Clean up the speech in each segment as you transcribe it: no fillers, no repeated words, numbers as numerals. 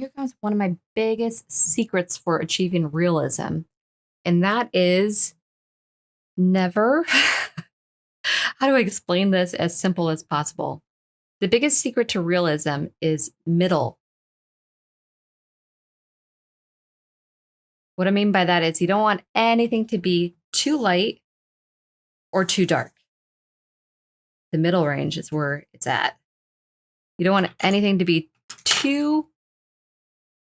here comes one of my biggest secrets for achieving realism, and that is never. How do I explain this as simple as possible? The biggest secret to realism is middle. What I mean by that is you don't want anything to be too light or too dark. The middle range is where it's at. You don't want anything to be too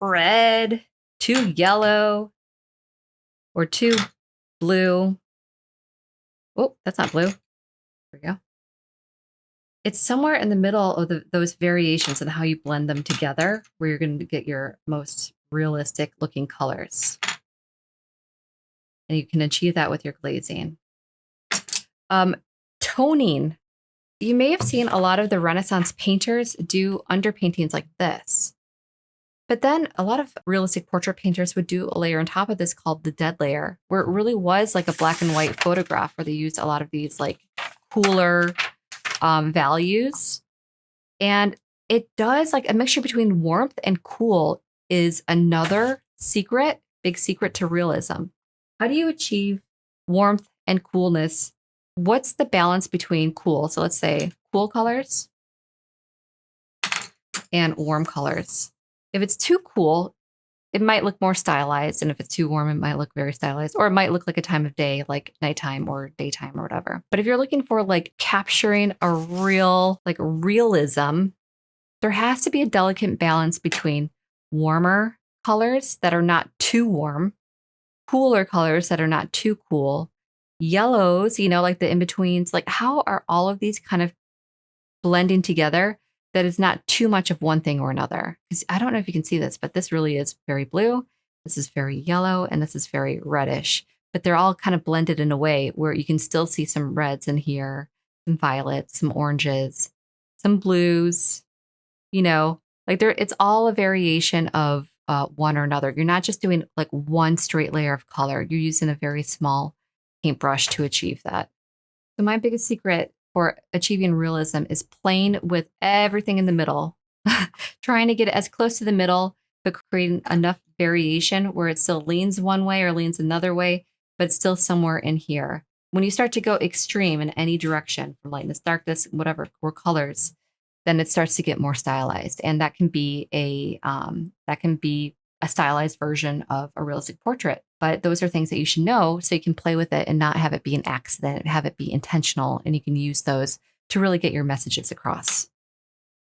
red, too yellow, or too blue. Oh, that's not blue. There we go. It's somewhere in the middle of those variations and how you blend them together where you're going to get your most realistic looking colors. And you can achieve that with your glazing. Toning. You may have seen a lot of the Renaissance painters do underpaintings like this. But then a lot of realistic portrait painters would do a layer on top of this called the dead layer, where it really was like a black and white photograph where they used a lot of these like cooler values. And it does like a mixture between warmth and cool is another secret, big secret to realism. How do you achieve warmth and coolness? What's the balance between cool? So let's say cool colors and warm colors. If it's too cool, it might look more stylized. And if it's too warm, it might look very stylized, or it might look like a time of day, like nighttime or daytime or whatever. But if you're looking for like capturing a real, like realism, there has to be a delicate balance between warmer colors that are not too warm, cooler colors that are not too cool, yellows, like the in-betweens. Like how are all of these kind of blending together that is not too much of one thing or another? Because I don't know if you can see this, but this really is very blue. This is very yellow, and this is very reddish. But they're all kind of blended in a way where you can still see some reds in here, some violets, some oranges, some blues, like it's all a variation of one or another. You're not just doing like one straight layer of color. You're using a very small paintbrush to achieve that. So my biggest secret for achieving realism is playing with everything in the middle, trying to get it as close to the middle, but creating enough variation where it still leans one way or leans another way, but it's still somewhere in here. When you start to go extreme in any direction, from lightness, darkness, whatever, or colors, then it starts to get more stylized. And that can be a stylized version of a realistic portrait. But those are things that you should know so you can play with it and not have it be an accident, have it be intentional, and you can use those to really get your messages across.